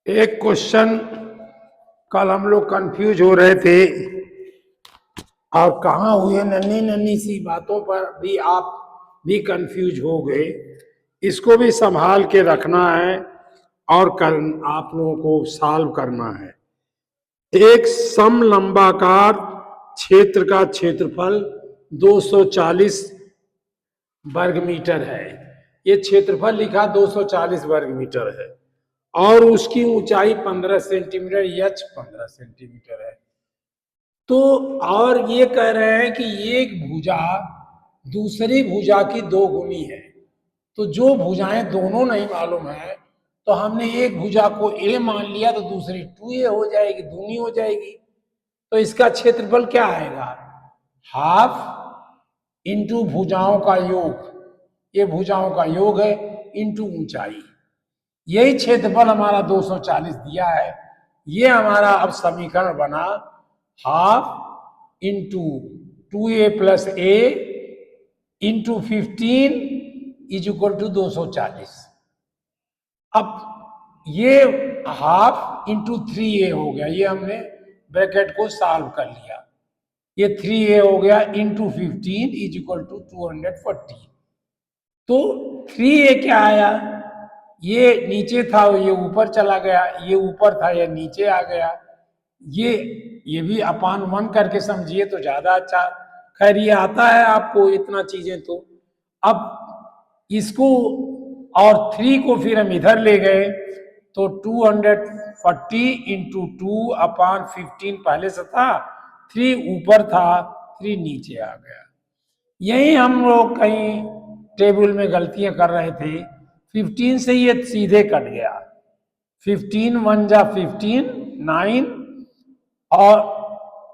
एक क्वेश्चन कल हम लोग कंफ्यूज हो रहे थे और कहाँ हुए नन्ही नन्ही सी बातों पर भी आप भी कंफ्यूज हो गए। इसको भी संभाल के रखना है और कर आप लोगों को सॉल्व करना है। एक समलंबाकार क्षेत्र का क्षेत्रफल 240 वर्ग मीटर है। ये क्षेत्रफल लिखा 240 वर्ग मीटर है और उसकी ऊंचाई 15 सेंटीमीटर, यच 15 सेंटीमीटर है। तो और ये कह रहे हैं कि एक भुजा दूसरी भुजा की दो गुनी है। तो जो भुजाएं दोनों नहीं मालूम है तो हमने एक भुजा को ए मान लिया तो दूसरी 2a हो जाएगी, दूनी हो जाएगी। तो इसका क्षेत्रफल क्या आएगा? हाफ इंटू भुजाओं का योग, ये भुजाओं का योग है, इंटू ऊंचाई। यही क्षेत्रफल हमारा 240 दिया है। ये हमारा अब समीकरण बना half into 2a plus a into 15 is equal to 240। अब ये हाफ इंटू 3a हो गया, ये हमने ब्रैकेट को सॉल्व कर लिया। ये 3a हो गया इंटू 15 इज इक्वल टू 240। तो 3a क्या आया? ये नीचे था ये ऊपर चला गया, ये ऊपर था ये नीचे आ गया। ये भी अपान 1 करके समझिए तो ज्यादा अच्छा। खैर ये आता है आपको इतना चीजें। तो अब इसको और 3 को फिर हम इधर ले गए तो 240 इंटू 2/15 पहले से था, 3 ऊपर था, 3 नीचे आ गया। यही हम लोग कहीं टेबल में गलतियां कर रहे थे। 15 से ये सीधे कट गया, 15 1 जा 15, 9 और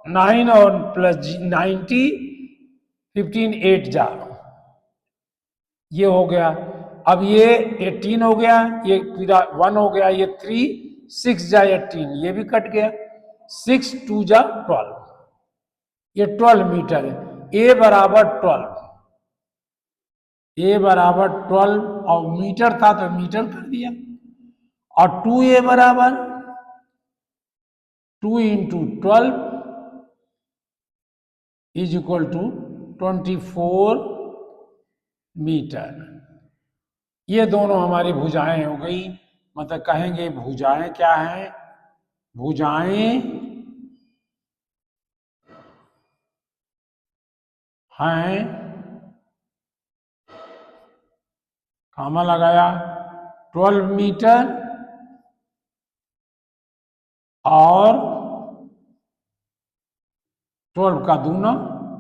9 और प्लस 90, 15 8 जा, ये हो गया। अब ये 18 हो गया, ये पूरा 1 हो गया, ये 3 6 जा 18, ये भी कट गया, 6 2 जा 12, ये 12 मीटर है। ए बराबर 12, ए बराबर 12 और मीटर था तो मीटर कर दिया। और 2a बराबर 2 into 12 is equal to 24 metre. ये दोनों हमारी भुजाएं हो गई। मतलब कहेंगे भुजाएं क्या हैं? भुजाएं हैं, कामा लगाया, 12 मीटर और 12 का दूना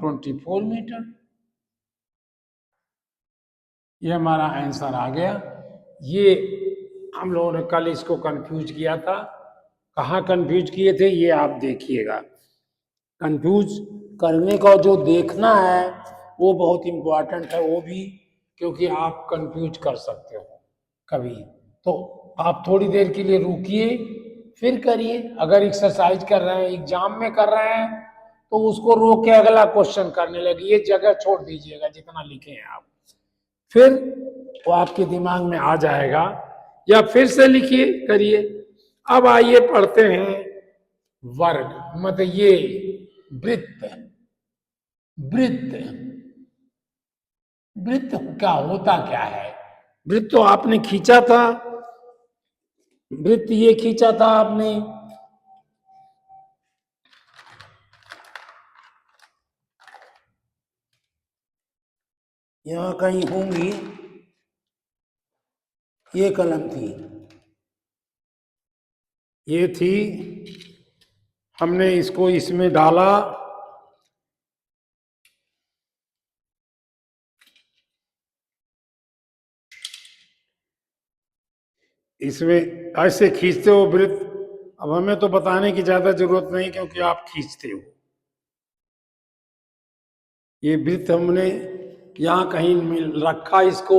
24 मीटर। ये हमारा आंसर आ गया। ये हम लोगों ने कल इसको कंफ्यूज किया था। कहाँ कंफ्यूज किए थे ये आप देखिएगा। कंफ्यूज करने का जो देखना है वो बहुत इंपॉर्टेंट है, वो भी, क्योंकि आप कंफ्यूज कर सकते हो कभी। तो आप थोड़ी देर के लिए रुकिए फिर करिए। अगर एक्सरसाइज कर रहे हैं, एग्जाम में कर रहे हैं, तो उसको रोक के अगला क्वेश्चन करने लगिए, जगह छोड़ दीजिएगा जितना लिखे हैं आप, फिर वो आपके दिमाग में आ जाएगा। या फिर से लिखिए, करिए। अब आइए पढ़ते हैं वर्ग, मतलब ये वृत्त। वृत्त, वृत्त क्या होता क्या है? वृत्त तो आपने खींचा था, वृत्त ये खींचा था आपने, यहां कहीं होंगी, ये कलम थी, ये थी, हमने इसको इसमें डाला, इसमें ऐसे खींचते हो वृत्त। अब हमें तो बताने की ज्यादा जरूरत नहीं क्योंकि आप खींचते हो। ये वृत्त हमने यहाँ कहीं मिल रखा इसको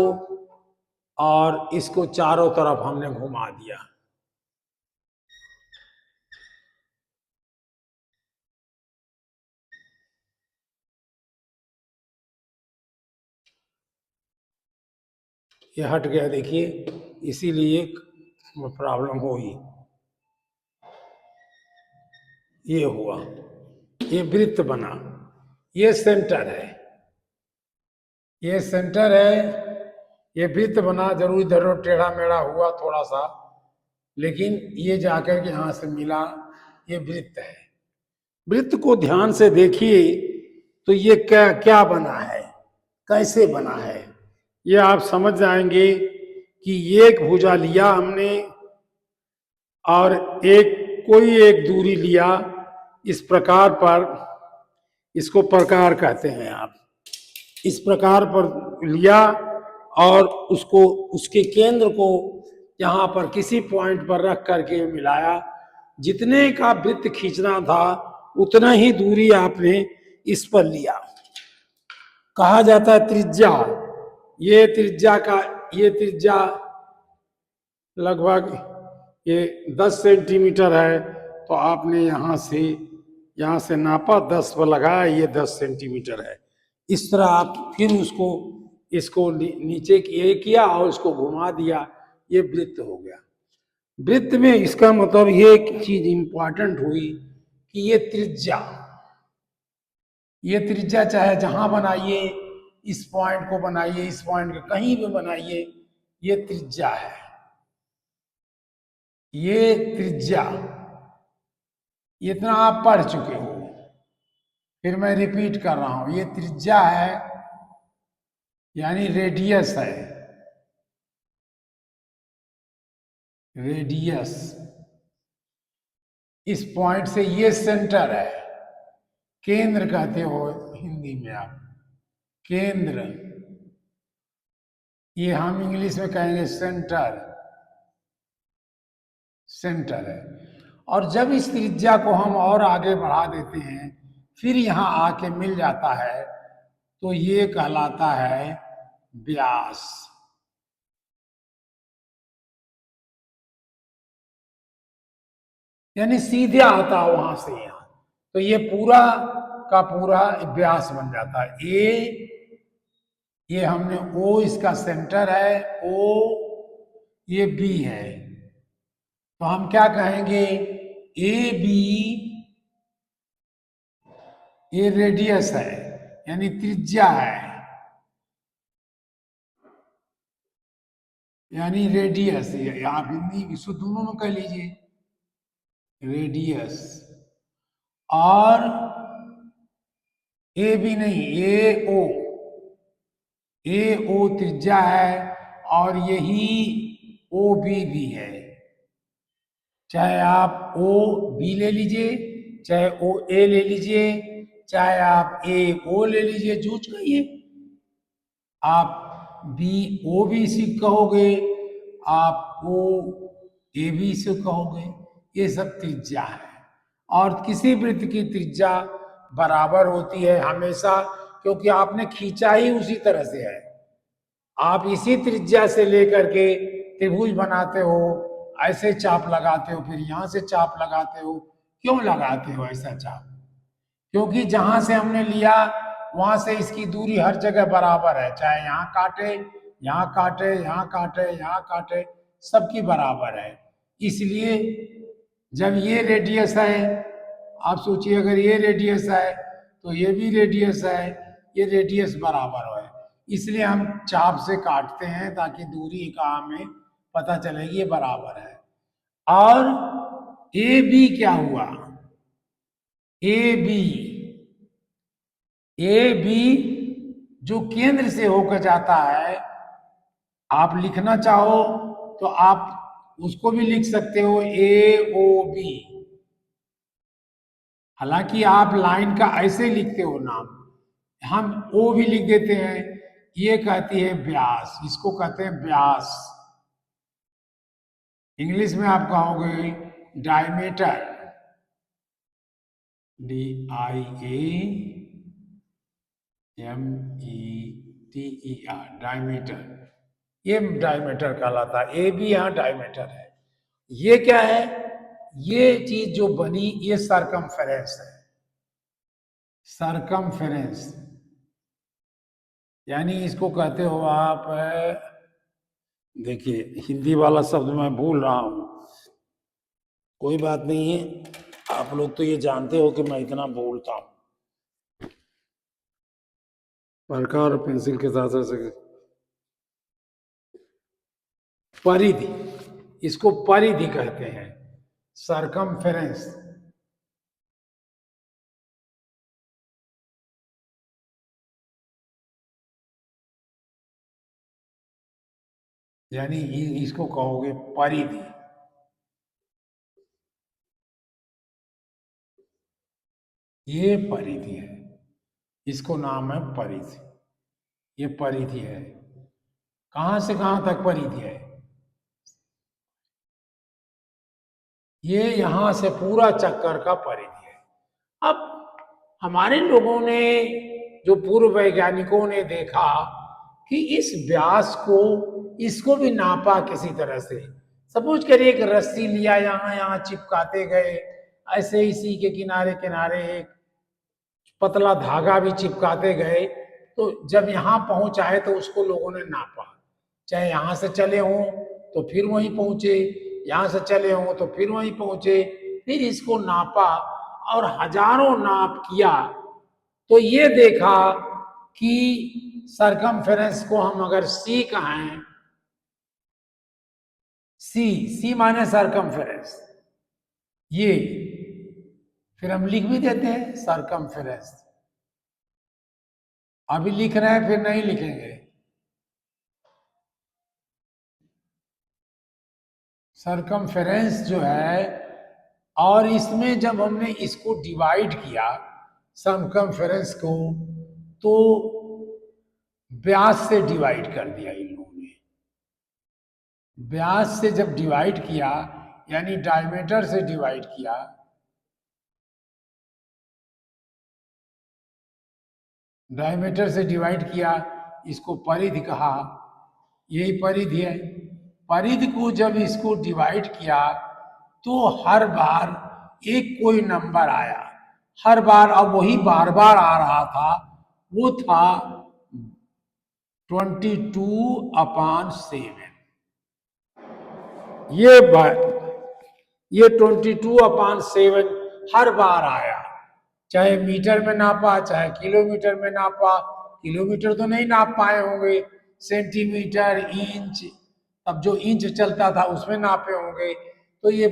और इसको चारों तरफ हमने घुमा दिया। ये हट गया, देखिए, इसीलिए प्रॉब्लम हुई। ये हुआ, ये वृत्त बना, ये सेंटर है, ये सेंटर है, ये वृत्त बना, जरूर इधर टेढ़ा मेढ़ा हुआ थोड़ा सा, लेकिन ये जाकर के यहां से मिला, ये वृत्त है। वृत्त को ध्यान से देखिए तो ये क्या क्या बना है, कैसे बना है, ये आप समझ जाएंगे कि ये एक भुजा लिया हमने और एक कोई एक दूरी लिया, इस प्रकार पर, इसको प्रकार कहते हैं आप, इस प्रकार पर लिया और उसको, उसके केंद्र को यहाँ पर किसी पॉइंट पर रख करके मिलाया। जितने का वृत्त खींचना था उतना ही दूरी आपने इस पर लिया, कहा जाता है त्रिज्या। ये त्रिज्या का, ये त्रिज्या लगभग ये 10 सेंटीमीटर है, तो आपने यहाँ से नापा, 10 पर लगाया, ये 10 सेंटीमीटर है। इस तरह आप फिर उसको, इसको नीचे ये किया और इसको घुमा दिया, ये वृत्त हो गया। वृत्त में इसका मतलब ये एक चीज इंपॉर्टेंट हुई कि ये त्रिज्या, ये त्रिज्या चाहे जहां बनाइए, इस पॉइंट को बनाइए, इस पॉइंट को कहीं भी बनाइए, ये त्रिज्या है, ये त्रिज्या। इतना आप पढ़ चुके हो, फिर मैं रिपीट कर रहा हूं, ये त्रिज्या है, यानी रेडियस है, रेडियस। इस पॉइंट से ये सेंटर है, केंद्र कहते हो हिंदी में आप, केंद्र, ये हम इंग्लिश में कहेंगे सेंटर, सेंटर है। और जब इस त्रिज्या को हम और आगे बढ़ा देते हैं, फिर यहां आके मिल जाता है, तो ये कहलाता है व्यास। यानी सीधे आता है वहां से यहां, तो ये पूरा का पूरा व्यास बन जाता है। ये हमने ओ, इसका सेंटर है ओ, ये बी है, तो हम क्या कहेंगे, ए बी, ये रेडियस है, यानी त्रिज्या है, यानी रेडियस। आप हिंदी शुद्ध दोनों में कह लीजिए, रेडियस। और ए बी नहीं, ए ओ, ए ओ त्रिज्या है, और यही ओ बी भी है। चाहे आप ओ बी ले लीजिए, चाहे ओ ए ले लीजिए, चाहे आप ए ओ ले लीजिए, जूझ गई, आप बी ओ बी से कहोगे, आप ओ ए बी से कहोगे, ये सब त्रिज्या है। और किसी वृत्त की त्रिज्या बराबर होती है हमेशा, क्योंकि आपने खींचा ही उसी तरह से है। आप इसी त्रिज्या से लेकर के त्रिभुज बनाते हो, ऐसे चाप लगाते हो, फिर यहां से चाप लगाते हो। क्यों लगाते हो ऐसा चाप? क्योंकि जहां से हमने लिया वहां से इसकी दूरी हर जगह बराबर है, चाहे यहाँ काटे, यहाँ काटे, यहाँ काटे, यहाँ काटे, सबकी बराबर है। इसलिए जब ये रेडियस है, आप सोचिए अगर ये रेडियस है तो ये भी रेडियस है, ये रेडियस बराबर है। इसलिए हम चाप से काटते हैं ताकि दूरी का हमें पता चले कि ये बराबर है। और ए बी क्या हुआ, ए बी, ए बी जो केंद्र से होकर जाता है, आप लिखना चाहो तो आप उसको भी लिख सकते हो ए ओ बी। हालांकि आप लाइन का ऐसे लिखते हो नाम, हम ओ भी लिख देते हैं। ये कहती है व्यास, इसको कहते हैं व्यास। इंग्लिश में आप कहोगे diameter, D I A M E T E R, diameter. ये डायमीटर कहलाता है, ए बी यहाँ डायमीटर है। ये क्या है, ये चीज जो बनी ये सरकमफेरेंस है, सरकमफेरेंस, यानी इसको कहते हो आप, देखिए हिंदी वाला शब्द मैं भूल रहा हूं, कोई बात नहीं है, आप लोग तो ये जानते हो कि मैं इतना बोलता हूं। वर्का और पेंसिल के साथ ऐसे परिधि, इसको परिधि कहते हैं, सरकमफेरेंस। यानी इसको कहोगे परिधि। ये परिधि है, इसको नाम है परिधि। ये परिधि है। कहां से कहां तक परिधि है? ये यहां से पूरा चक्कर का परिधि है। अब हमारे लोगों ने, जो पूर्व वैज्ञानिकों ने देखा कि इस व्यास को, इसको भी नापा किसी तरह से। सपोज करिए एक रस्सी लिया, यहां यहां चिपकाते गए, ऐसे इसी के किनारे किनारे एक पतला धागा भी चिपकाते गए, तो जब यहां पहुंच आए तो उसको लोगों ने नापा। चाहे यहां से चले हों तो फिर वहीं पहुंचे, यहां से चले हों तो फिर वहीं पहुंचे, फिर इसको नापा और हजारों नाप किया, तो ये देखा कि सरकमफेरेंस को हम अगर सी कहें, सी, सी माने सरकमफेरेंस, ये फिर हम लिख भी देते हैं सरकमफेरेंस। अभी लिख रहे हैं, फिर नहीं लिखेंगे। सरकमफेरेंस जो है, और इसमें जब हमने इसको डिवाइड किया सरकमफेरेंस को, तो व्यास से डिवाइड कर दिया इन लोगों ने। व्यास से जब डिवाइड किया, यानी डायमीटर से डिवाइड किया, डायमीटर से डिवाइड किया, इसको परिधि कहा। यही परिधि है। परिधि को जब इसको डिवाइड किया तो हर बार एक कोई नंबर आया, हर बार। अब वही बार बार आ रहा था, वो था 22/7। ये 22/7 हर बार आया, चाहे मीटर में नापा चाहे किलोमीटर में नापा। किलोमीटर तो नहीं नाप पाए होंगे, सेंटीमीटर, इंच, अब जो इंच चलता था उसमें नापे होंगे। तो ये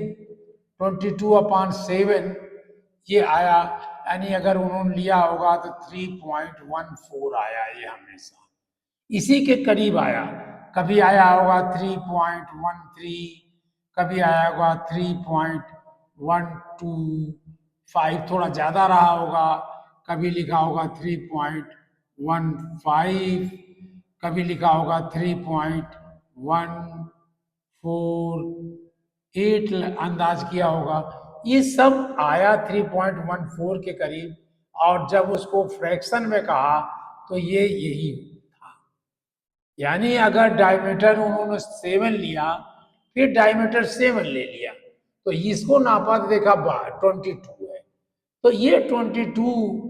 22/7 ये आया, यानी अगर उन्होंने लिया होगा तो 3.14 आया ये हमेशा। इसी के करीब आया। कभी आया होगा 3.13, कभी आया होगा 3.125, थोड़ा ज्यादा रहा होगा। कभी लिखा होगा 3.15, कभी लिखा होगा 3.148 अंदाज किया होगा। ये सब आया 3.14 के करीब। और जब उसको फ्रैक्शन में कहा तो ये यही था। यानी अगर डायमीटर उन्होंने 7 लिया, फिर डायमीटर 7 ले लिया, तो इसको नापा तो देखा 22 है। तो ये 22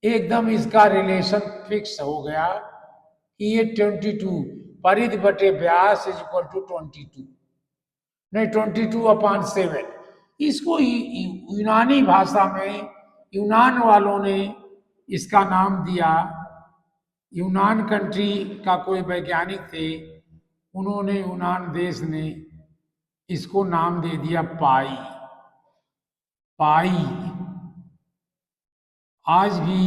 एकदम इसका रिलेशन फिक्स हो गया कि ये 22 परिधि बटे व्यास इज इक्वल टू 22, नहीं 22/7। इसको यूनानी भाषा में यूनान वालों ने इसका नाम दिया। यूनान कंट्री का कोई वैज्ञानिक थे, उन्होंने, यूनान देश ने इसको नाम दे दिया पाई। पाई आज भी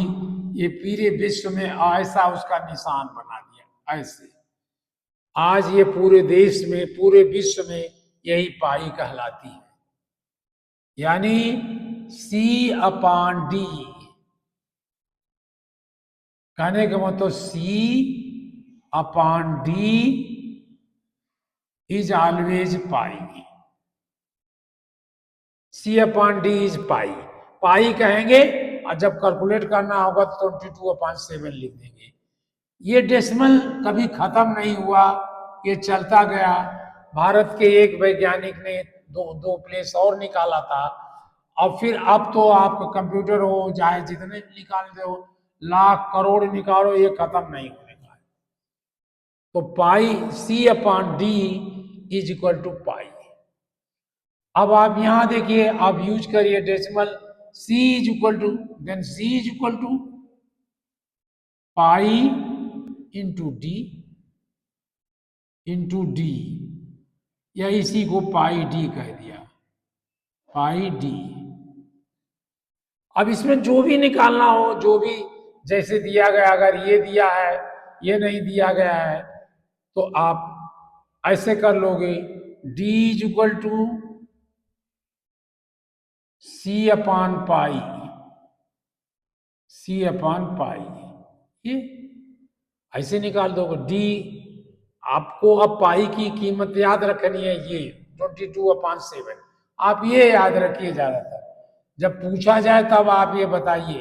ये पूरे विश्व में ऐसा उसका निशान बना दिया। ऐसे आज ये पूरे देश में, पूरे विश्व में यही पाई कहलाती है। यानी C/D, कहने का मतलब C/D is always pi. C/D is pi. Pi कहेंगे और जब कैलकुलेट करना होगा तो 22/7 लिख देंगे। ये डेसिमल कभी खत्म नहीं हुआ, ये चलता गया। भारत के एक वैज्ञानिक ने दो प्लेस और निकाला था। और फिर अब तो आपका कंप्यूटर हो, चाहे जितने निकाल दो, लाख करोड़ निकालो, ये खत्म नहीं होने का है। तो pi, C/D is equal to pi. अब आप यहां देखिए, आप यूज करिए decimal, c is equal to, then c is equal to pi into D, या इसी को पाई डी कह दिया, पाई डी। अब इसमें जो भी निकालना हो, जो भी जैसे दिया गया, अगर ये दिया है, ये नहीं दिया गया है, तो आप ऐसे कर लोगे, डी इज इक्वल टू सी अपान पाई, सी अपान पाई, ये ऐसे निकाल दोगे डी। आपको अब पाई की कीमत याद रखनी है, ये 22/7, आप ये याद रखिए ज्यादातर, जब पूछा जाए तब आप ये बताइए,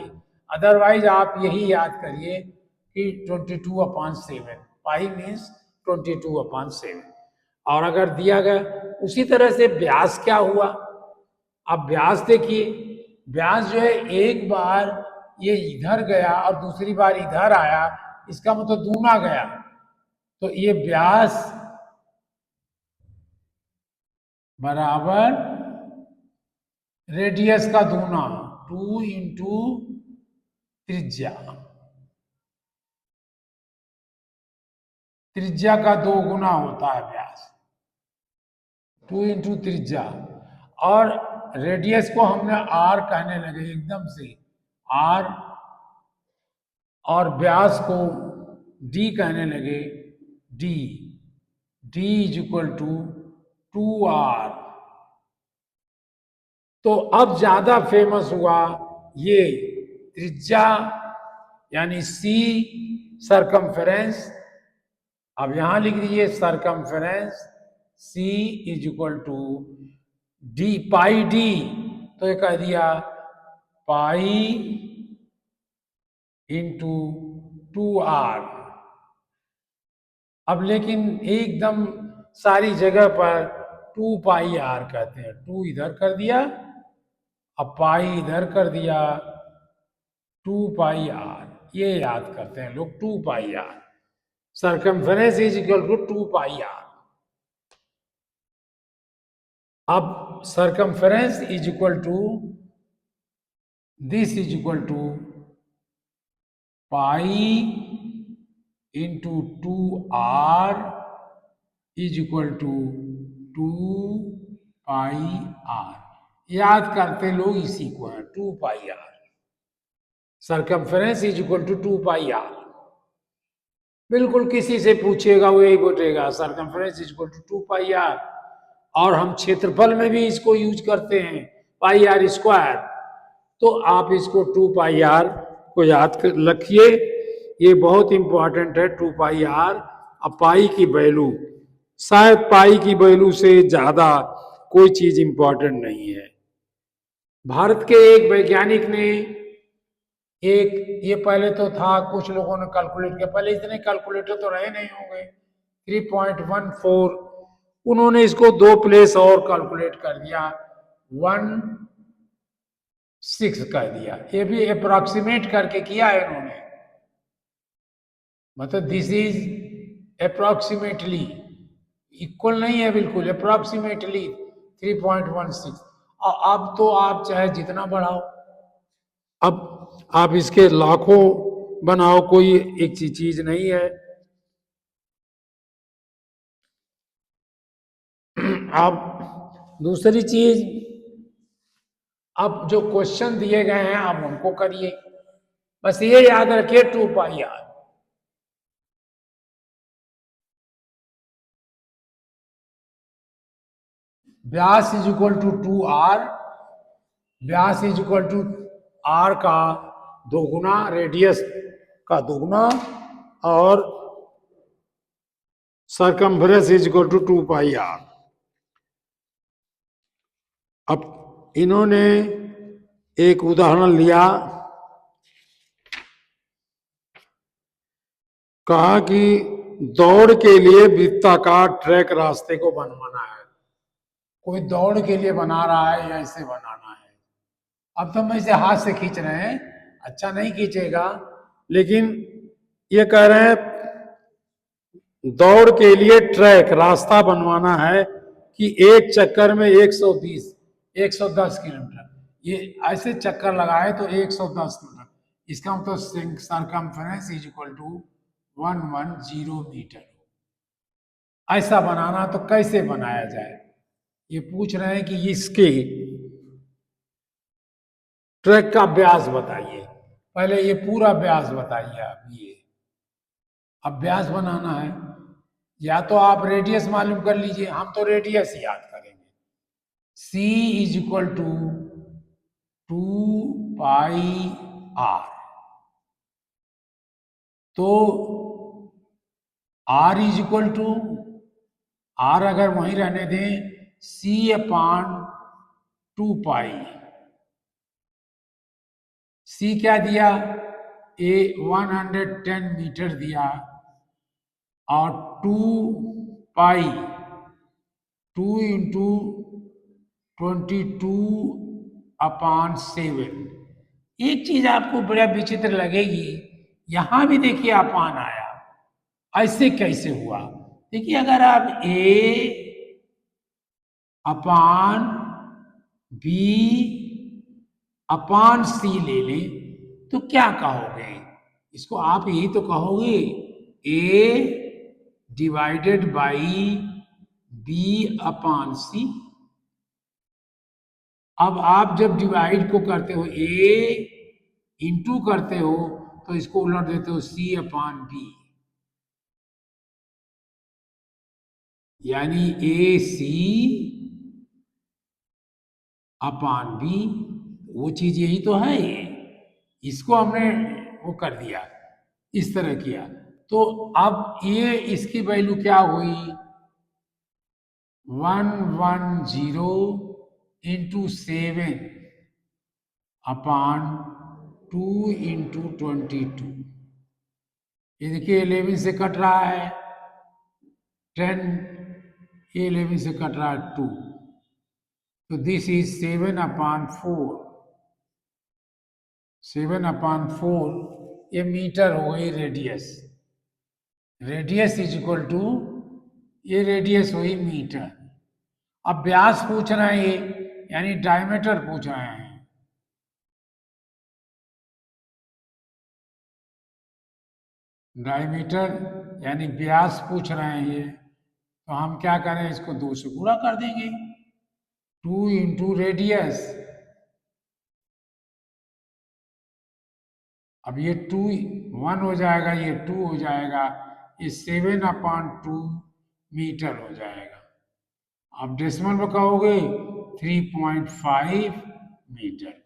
अदरवाइज आप यही याद करिए कि 22/7, पाई मीन्स 22/7। और अगर दिया गया उसी तरह से ब्यास क्या हुआ, अब ब्यास देखिए, ब्यास जो है एक बार ये इधर गया और दूसरी बार इधर आया, इसका मतलब दूना गया, तो ये ब्यास बराबर रेडियस का दूना, 2 इंटू त्रिज्या, त्रिज्या का 2 गुना होता है व्यास, 2 इंटू त्रिज्या। और रेडियस को हमने आर कहने लगे एकदम से, आर, और व्यास को डी कहने लगे, D, D is equal to 2r। तो अब ज्यादा फेमस हुआ ये त्रिज्या यानी सी, सरकमफेरेंस, अब यहां लिख दीजिए circumference C is equal to D, pi D, तो ये कह दिया पाई इंटू 2r। अब लेकिन एकदम सारी जगह पर 2πr कहते हैं, 2 इधर कर दिया, अब पाई इधर कर दिया, 2πr, ये याद करते हैं लोग, 2πr, circumference is equal to 2πr। अब circumference is equal to, this is equal to pi into 2r is equal to 2πr। याद करते लोग इसी को है, 2πr, circumference is equal to 2πr। बिल्कुल किसी से पूछेगा वो यही बोलेगा, circumference is equal to 2πr। और हम क्षेत्रफल में भी इसको यूज करते हैं, पाई आर स्क्वायर, तो आप इसको 2πr को याद कर रखिए, ये बहुत इंपॉर्टेंट है 2πr। अब पाई की वैल्यू, शायद पाई की वैल्यू से ज्यादा कोई चीज इंपॉर्टेंट नहीं है। भारत के एक वैज्ञानिक ने एक, ये पहले तो था, कुछ लोगों ने कैलकुलेट किया, पहले इतने कैलकुलेटर तो रहे नहीं होंगे, 3.14, उन्होंने इसको 2 प्लेस और कैलकुलेट कर दिया, 1.6 कर दिया, ये भी अप्रोक्सीमेट करके किया है इन्होंने, मतलब दिस इज अप्रोक्सीमेटली, इक्वल नहीं है बिल्कुल, अप्रोक्सीमेटली 3.16। और अब तो आप चाहे जितना बढ़ाओ, अब आप इसके लाखों बनाओ, कोई एक चीज नहीं है। अब दूसरी चीज, अब जो क्वेश्चन दिए गए हैं आप उनको करिए, बस ये याद रखिए 2πr। व्यास इज इक्वल टू 2r, व्यास इज इक्वल टू r का 2 गुना, रेडियस का 2 गुना, और circumference is equal to 2πr। अब इन्होंने एक उदाहरण लिया, कहा कि दौड़ के लिए वृत्ताकार ट्रैक रास्ते को बनवाना है, कोई दौड़ के लिए बना रहा है या इसे बनाना है। अब तो हम इसे हाथ से खींच रहे हैं, अच्छा नहीं खींचेगा, लेकिन ये कह रहे हैं दौड़ के लिए ट्रैक रास्ता बनवाना है, कि एक चक्कर में 110 किलोमीटर, ये ऐसे चक्कर लगाए तो 110 किलोमीटर, इसका मतलब circumference is equal to 110 metre. ऐसा बनाना तो कैसे बनाया जाए, ये पूछ रहे हैं कि इसके ट्रैक का व्यास बताइए। पहले ये पूरा व्यास बताइए आप। ये अब व्यास बनाना है, या तो आप रेडियस मालूम कर लीजिए, हम तो रेडियस ही याद करेंगे। C is equal to 2 pi r. तो r is equal to, r अगर वहीं रहने दें, सी अपान 2 पाई। सी क्या दिया, 110 मीटर दिया, और 2 पाई, 2 × 22/7। एक चीज आपको बड़ा विचित्र लगेगी, यहां भी देखिए अपान आया, ऐसे कैसे हुआ? देखिए, अगर आप ए अपान बी अपान सी ले लें तो क्या कहोगे? इसको आप यही तो कहोगे, ए डिवाइडेड बाई बी अपान सी। अब आप जब डिवाइड को करते हो, ए इंटू करते हो, तो इसको उलट देते हो, सी अपान बी, यानी ए सी अपान बी। वो चीज यही तो है ये, इसको हमने वो कर दिया, इस तरह किया। तो अब ये इसकी वैल्यू क्या हुई, 110 × 7 अपान 2 × 22। ये देखिए 11 से कट रहा है 10, 11 से कट रहा है 2, तो दिस इज 7/4। 7/4 ये मीटर हो गई radius. Radius is equal to, ये रेडियस हुई मीटर। अब व्यास पूछ रहे हैं ये, यानी डायमीटर पूछ रहे हैं। डायमीटर यानी व्यास पूछ रहे हैं ये, तो हम क्या करें, इसको 2 से गुणा कर देंगे, 2 × रेडियस। अब ये 2 1 हो जाएगा, ये 2 हो जाएगा, ये 7/2 मीटर हो जाएगा। अब डेसिमल में कहोगे 3.5 मीटर।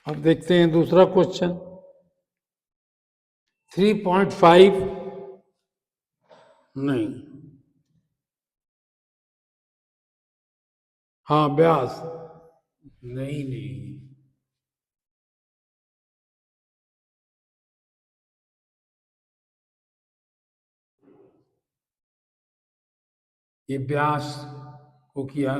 अब देखते हैं दूसरा क्वेश्चन। 3.5 नहीं, हाँ व्यास, नहीं नहीं, ये व्यास को किया,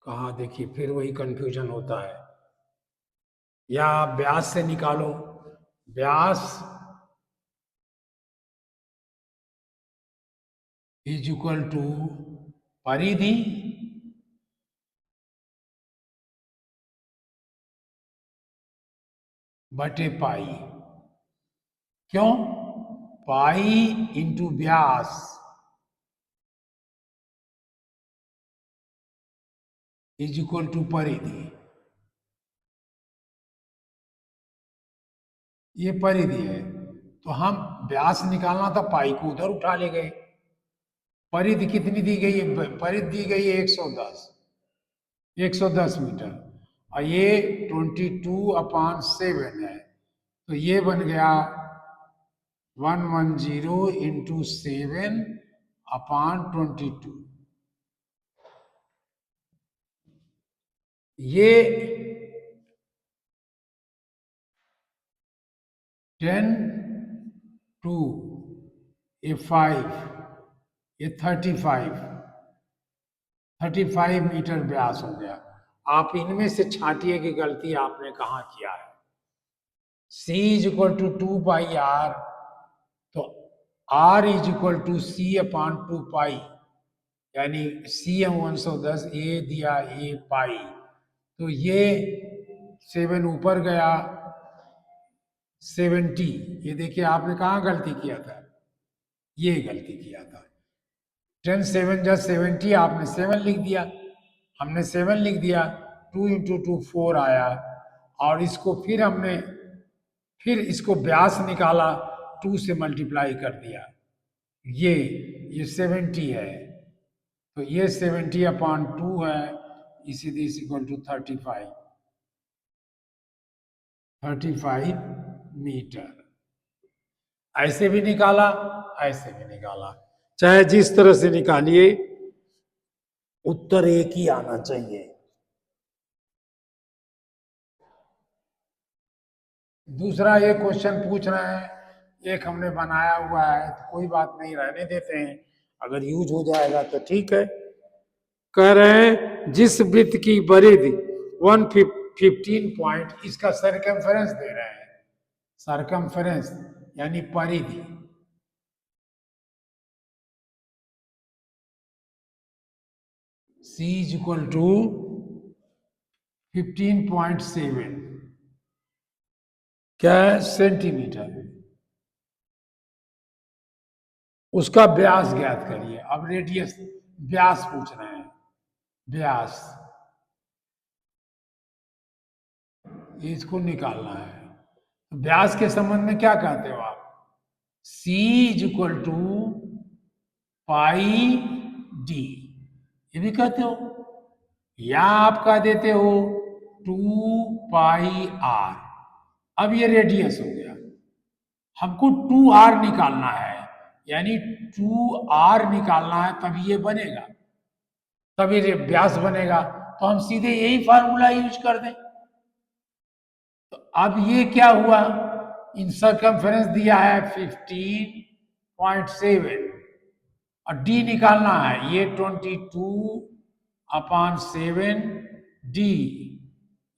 कहा देखिए फिर वही कंफ्यूजन होता है, या आप व्यास से निकालो। व्यास इज इक्वल टू परिधि बटे पाई। क्यों? पाई इंटू व्यास इज इक्वल टू परिधि। ये परिधि है, तो हम व्यास निकालना था, पाई को उधर उठा ले गए। परिधि कितनी दी गई है? परिधि दी गई है 110, 110 मीटर, और ये 22/7 है, तो ये बन गया 110 × 7/22। ये 10 2, ये 5, ये 35, 35 मीटर व्यास हो गया। आप इनमें से छांटिए कि गलती आपने कहाँ किया है। C is equal to 2 pi r, तो R is equal to C upon 2 pi, यानी C हम 110, A दिया A पाई, तो ये 7 ऊपर गया 70। ये देखिए आपने कहाँ गलती किया था, ये गलती किया था। 10 7 + 70, आपने 7 लिख दिया, हमने 7 लिख दिया। 2 × 2 4 आया, और इसको फिर इसको व्यास निकाला, 2 से मल्टीप्लाई कर दिया। ये 70 है, तो ये 70/2 है, इसी दिस इक्वल टू 35 मीटर। ऐसे भी निकाला, ऐसे भी निकाला, चाहे जिस तरह से निकालिए उत्तर एक ही आना चाहिए। दूसरा ये क्वेश्चन पूछ रहे हैं, एक हमने बनाया हुआ है, तो कोई बात नहीं, रहने देते हैं, अगर यूज हो जाएगा तो ठीक है। कह रहे हैं जिस वृत्त की परिधि 115 पॉइंट, इसका सरकमफेरेंस दे रहे हैं, सरकमफेरेंस यानी परिधि, C इज इक्वल टू 15.7, क्या है, सेंटीमीटर। उसका व्यास ज्ञात करिए। अब रेडियस, व्यास पूछ रहे हैं, व्यास, इसको निकालना है। व्यास के संबंध में क्या कहते हो आप, C is equal to pi D, ये भी कहते हो, या आप कह देते हो 2 पाई r। अब ये रेडियस हो गया, हमको 2r निकालना है, यानी 2r निकालना है, तभी ये बनेगा, तभी ये व्यास बनेगा। तो हम सीधे यही फार्मूला यूज कर दें। तो अब ये क्या हुआ, इन सरकमफेरेंस दिया है 15.7, और डी निकालना है, ये 22/7 D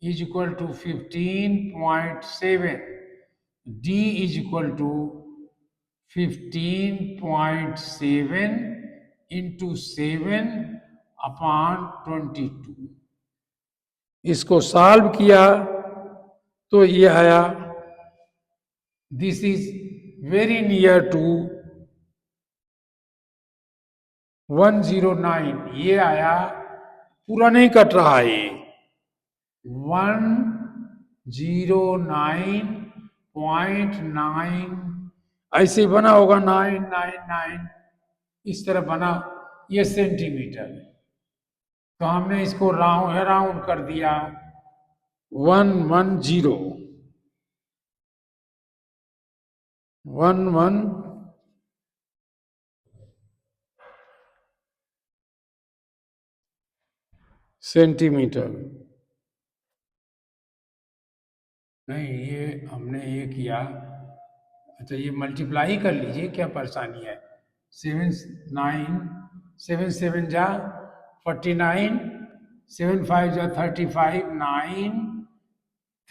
is equal to 15.7, D is equal to 15.7 into 7/22। इसको सॉल्व किया तो ये आया, this is very near to 109, ये आया, पूरा नहीं कट रहा है, ये 109.9, ऐसे ही बना होगा 999, इस तरह बना, ये सेंटीमीटर। तो हमने इसको राउंड कर दिया 110 सेंटीमीटर। नहीं, ये हमने ये किया, अच्छा ये मल्टीप्लाई कर लीजिए, क्या परेशानी है। 7 7 5 9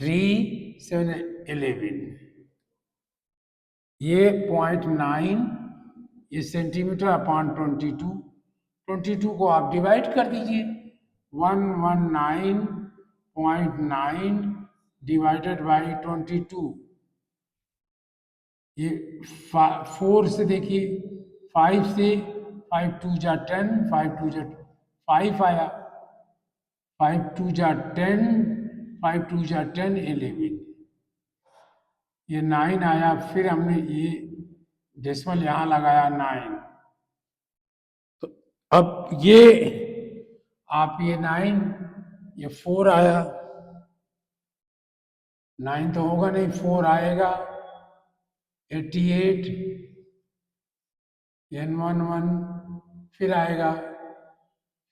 3 7 11, ये 0.9, ये सेंटीमीटर अपॉन 22 को आप डिवाइड कर दीजिए, 119.9 डिवाइडेड बाई 22, ये 4 से देखिए, 5 से, 5 2 जा 10, 5 2 जा 5 आया, 5 2 जा 10, 5 2 जा 10 11, ये 9 आया, फिर हमने ये डेसिमल यहाँ लगाया 9, तो अब ये आप ये 9, ये 4 आया, 9 तो होगा नहीं, 4 आएगा, 88 N11, फिर आएगा,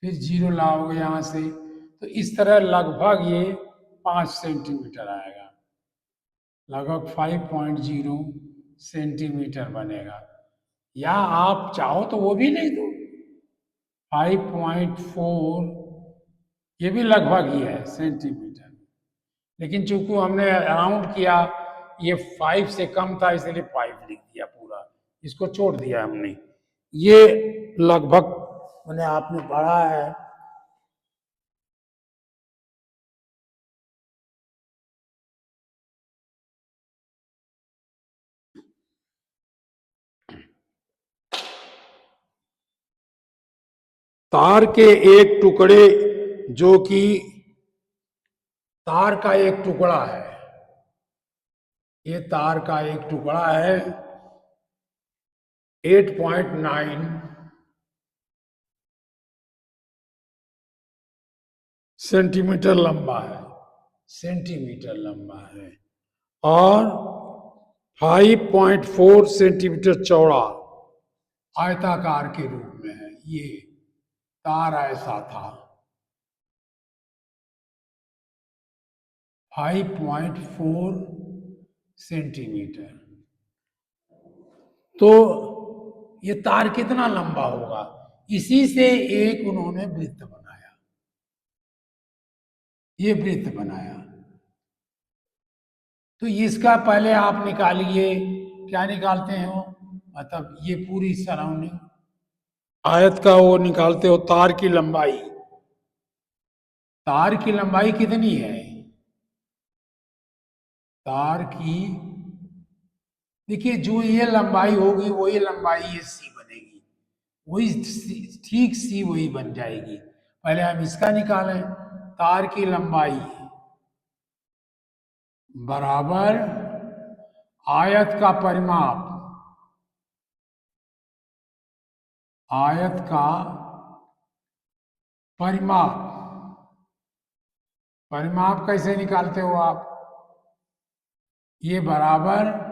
फिर 0 लाओगे यहाँ से, तो इस तरह लगभग ये 5 सेंटीमीटर आएगा, लगभग 5.0 सेंटीमीटर बनेगा। या आप चाहो तो वो भी नहीं दो, 5.4, ये भी लगभग ही है सेंटीमीटर, लेकिन चूंकि हमने अराउंड किया, ये 5 से कम था इसलिए 5 लिख दिया, पूरा इसको छोड़ दिया हमने। ये लगभग मैंने आपने पढ़ा है। तार के एक टुकड़े, जो कि तार का एक टुकड़ा है, ये तार का एक टुकड़ा है, 8.9 सेंटीमीटर लंबा है, सेंटीमीटर लंबा है, और 5.4 सेंटीमीटर चौड़ा आयताकार के रूप में है। ये तार ऐसा था। 5.4 सेंटीमीटर। तो ये तार कितना लंबा होगा, इसी से एक उन्होंने वृत्त बनाया, ये वृत्त बनाया। तो इसका पहले आप निकालिए, क्या निकालते हो, मतलब ये पूरी सराउंडिंग आयत का वो निकालते हो, तार की लंबाई। तार की लंबाई कितनी है, तार की, देखिए जो ये लंबाई होगी वही लंबाई ये सी बनेगी, वही ठीक सी वही बन जाएगी। पहले हम इसका निकालें, तार की लंबाई बराबर आयत का परिमाप, आयत का परिमाप। परिमाप कैसे निकालते हो आप, ये बराबर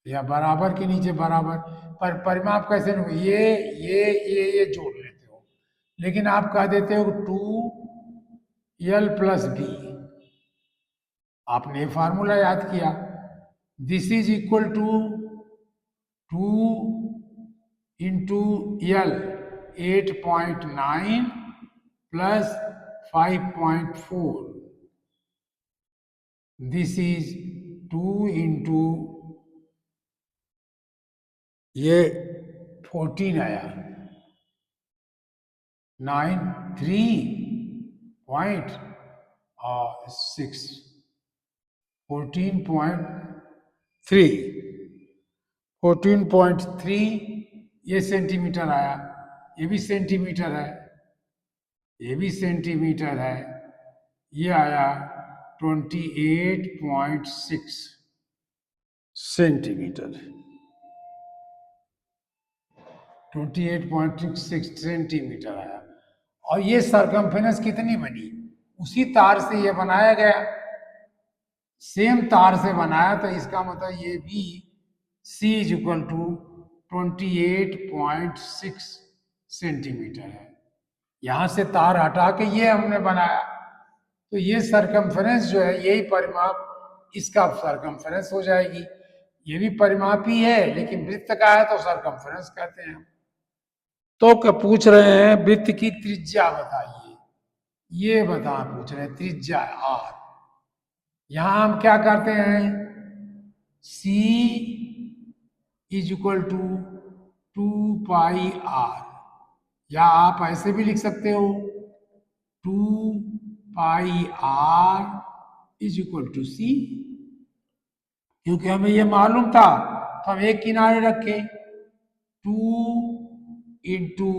या बराबर के नीचे बराबर, पर परिमाप कैसे नहीं, ये जोड़ लेते हो, लेकिन आप कह देते हो 2l+b। आपने फार्मूला याद किया, this is equal to 2 into L, 8.9 plus 5.4, this is 2 into ये 14 आया, 93.6, 14.3, 14.3 ये सेंटीमीटर आया, ये भी सेंटीमीटर है, ये भी सेंटीमीटर है, ये आया 28.6 सेंटीमीटर, 28.6 सेंटीमीटर आया। और ये सरकमफेरेंस कितनी बनी, उसी तार से ये बनाया गया, सेम तार से बनाया, तो इसका मतलब ये भी C is equal to 28.6 centimetre है। यहां से तार हटा के ये हमने बनाया, तो ये सरकमफेरेंस जो है, यही परिमाप इसका सरकमफेरेंस हो जाएगी। ये भी परिमाप ही है, लेकिन वृत्त का है तो सरकमफेरेंस कहते हैं। तो क्या पूछ रहे हैं, वृत्त की त्रिज्या बताइए, ये पूछ रहे हैं त्रिज्या r। यहां हम क्या करते हैं, C is equal to 2πr, या आप ऐसे भी लिख सकते हो 2πr is equal to C, क्योंकि हमें ये मालूम था तो हम एक किनारे रखे, 2 into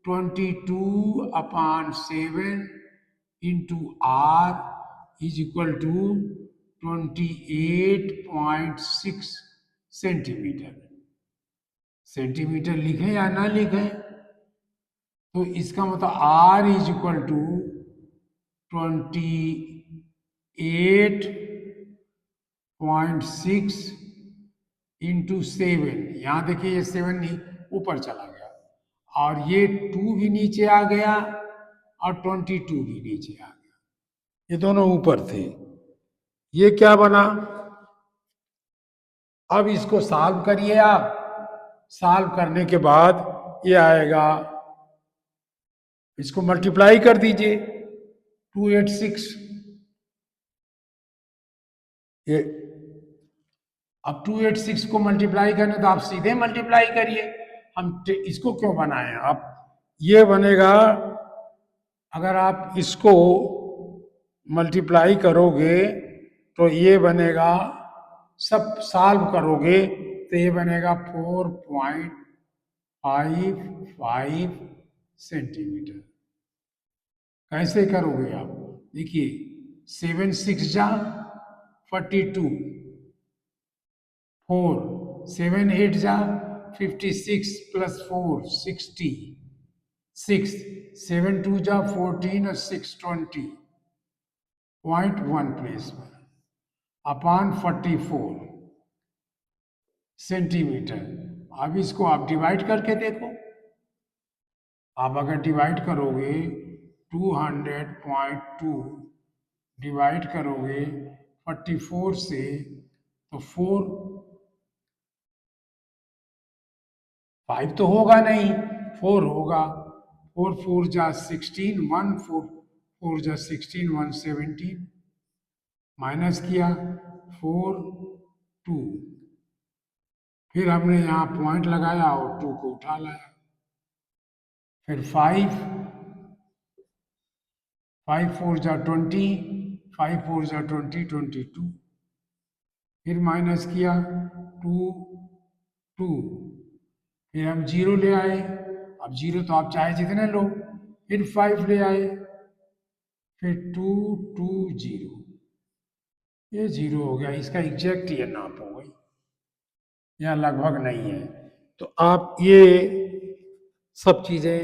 22/7 into r is equal to 28.6 centimetre. Centimetre लिखें या ना लिखें, तो इसका मतलब r is equal to 28.6 into 7, यहां देखिए ये 7 नहीं ऊपर चला गया, और ये 2 भी नीचे आ गया और 22 भी नीचे आ गया, ये दोनों ऊपर थे। ये क्या बना, अब इसको सॉल्व करिए आप, सॉल्व करने के बाद ये आएगा इसको मल्टीप्लाई कर दीजिए 286 ये। अब 286 को मल्टीप्लाई करने तो आप सीधे मल्टीप्लाई करिए, हम इसको क्यों बनाए आप। ये बनेगा, अगर आप इसको मल्टीप्लाई करोगे तो ये बनेगा, सब सॉल्व करोगे तो ये बनेगा 4.55 सेंटीमीटर। कैसे करोगे आप, देखिए 7 6 जा 42, 4 7 8 जा 56 प्लस 4 60, 6 7 2 जा 14 और 6 20, 0.1 प्लेस पर अपॉन 44 सेंटीमीटर। अब इसको आप डिवाइड करके देखो, आप अगर डिवाइड करोगे 200.2 डिवाइड करोगे 44 से तो 5 तो होगा नहीं, 4 होगा। 4 4 जा 16, 1 4 4 जा 16, 117 माइनस किया 4 2, फिर हमने यहाँ पॉइंट लगाया और 2 को उठा लाया, फिर 5 4 जा 20, 5 4 जा 20 22, फिर माइनस किया 2 2, फिर हम 0 ले आए, अब 0 तो आप चाहे जितने लो, फिर 5 ले आए, फिर 2 2 0, ये 0 हो गया, इसका एग्जैक्ट ये नाप हो गई, यहाँ लगभग नहीं है। तो आप ये सब चीजें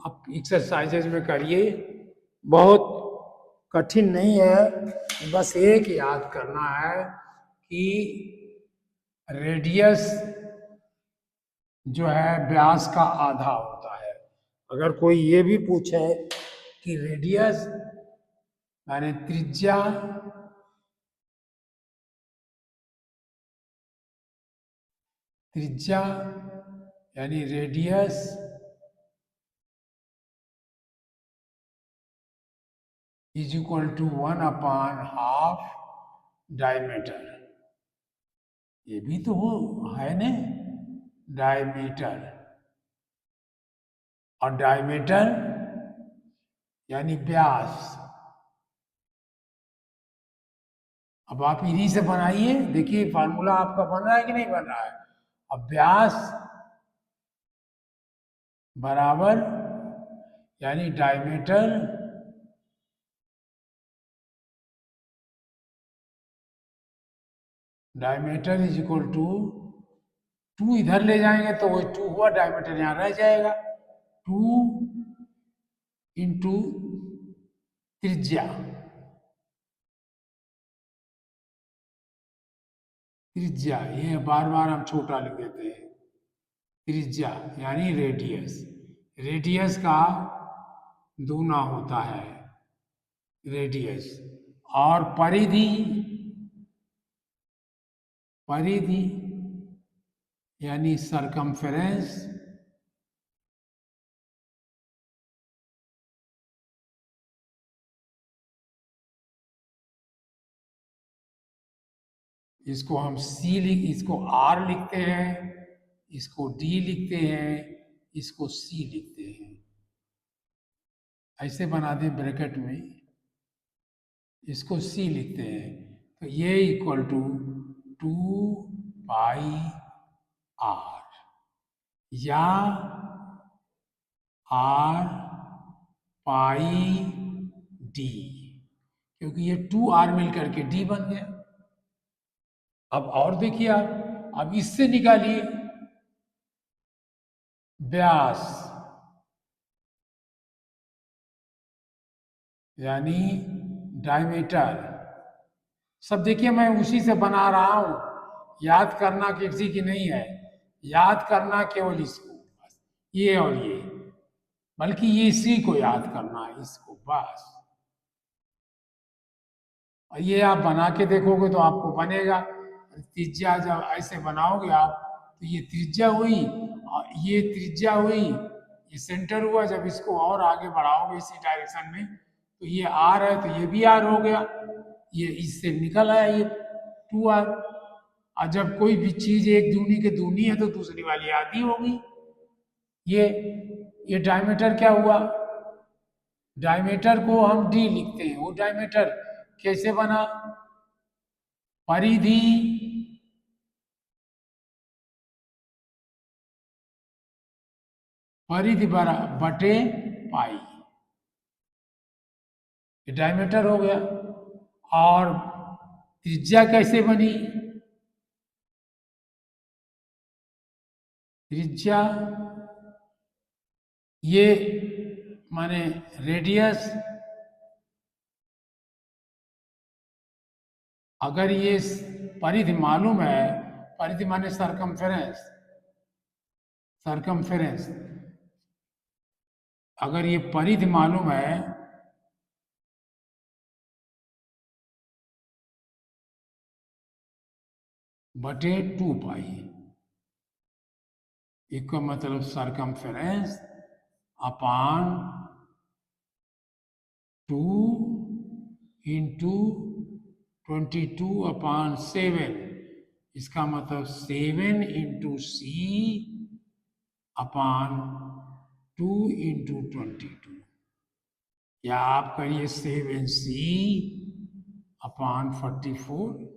आप एक्सरसाइजेज में करिए, बहुत कठिन नहीं है, बस एक याद करना है कि रेडियस जो है व्यास का आधा होता है। अगर कोई ये भी पूछे कि रेडियस माने त्रिज्या, त्रिज्या यानी radius is equal to 1/2 diameter, ये भी तो हो है ने, डायमीटर, और डायमीटर यानी व्यास। अब आप इन्हीं से बनाइए, देखिए फार्मूला आपका बन रहा है कि नहीं बन रहा है। अब व्यास बराबर यानी डायमीटर इज इक्वल टू 2 इधर ले जाएंगे तो वही 2 हुआ, डायमीटर यहां रह जाएगा, 2 इंटू त्रिज्या, त्रिज्या ये बार बार हम छोटा लिख देते हैं, त्रिज्या यानी रेडियस, रेडियस का दूना होता है रेडियस, और परिधि, परिधि यानी सरकमफेरेंस, इसको हम इसको R लिखते हैं, इसको D लिखते हैं, इसको C लिखते हैं, ऐसे बना दें ब्रैकेट में, इसको C लिखते हैं, तो ये इक्वल टू 2πr या R पाई D, क्योंकि ये 2R मिल करके D बन गया। अब और देखिए आप, अब इससे निकालिए व्यास यानी डायमीटर, सब देखिए मैं उसी से बना रहा हूं, याद करना किसी की नहीं है, याद करना केवल इसको बस, ये और ये, बल्कि ये इसी को याद करना है, इसको बस। और ये आप बना के देखोगे तो आपको बनेगा, त्रिज्या जब ऐसे बनाओगे आप तो ये त्रिज्या हुई और ये त्रिज्या हुई, ये सेंटर हुआ। जब इसको और आगे बढ़ाओगे इसी डायरेक्शन में तो ये आर है, तो ये भी आर हो गया, ये इससे निकल आया ये 2r। और जब कोई भी चीज एक दूनी के दूनी है तो दूसरी वाली आधी होगी। ये डायमीटर क्या हुआ, डायमीटर को हम डी लिखते हैं। वो डायमीटर कैसे बना, परिधि परिधि बटे पाई, ये डायमीटर हो गया। और त्रिज्या कैसे बनी, त्रिज्या ये माने रेडियस, अगर ये परिधि मालूम है, परिधि माने सरकमफेरेंस, सरकमफेरेंस, अगर ये परिधि मालूम है बटे 2 पाई, इसका मतलब सरकमफेरेंस अपान 2 इंटू 22/7, इसका मतलब 7 इंटू सी अपान 2 इंटू 22, या आप करिए 7c अपान 44।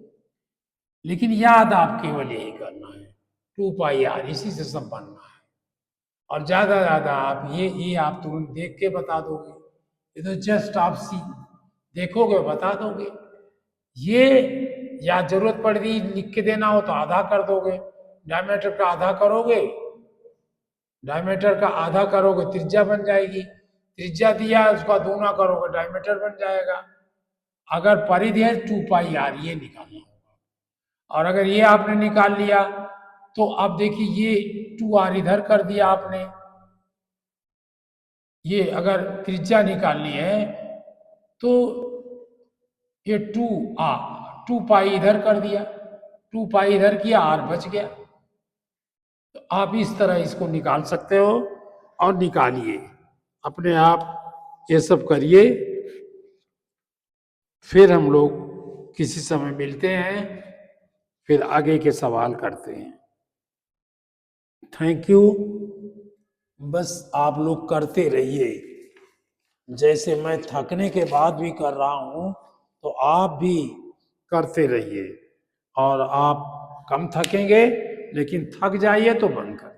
लेकिन याद आप केवल यही करना है 2 पाई r, इसी से सब बनना है। और ज्यादा ज्यादा आप ये आप तुरंत देख के बता दोगे, ये तो जस्ट आप देखोगे बता दोगे। ये या जरूरत पड़ गई लिख के देना हो तो आधा कर दोगे, डायमीटर का आधा करोगे, डायमीटर का आधा करोगे त्रिज्या बन जाएगी, त्रिज्या दिया उसका दूना करोगे डायमीटर बन जाएगा। अगर परिधि है 2 पाई r, ये निकालना होगा। और अगर ये आपने निकाल लिया तो अब देखिए ये 2r इधर कर दिया आपने, ये अगर त्रिज्या निकालनी है तो ये 2 पाई इधर कर दिया, 2 पाई इधर किया, r बच गया। तो आप इस तरह इसको निकाल सकते हो और निकालिए अपने आप, ये सब करिए। फिर हम लोग किसी समय मिलते हैं, फिर आगे के सवाल करते हैं। Thank you. बस आप लोग करते रहिए, जैसे मैं थकने के बाद भी कर रहा हूं तो आप भी करते रहिए। और आप कम थकेंगे, लेकिन थक जाइए तो बंद कर।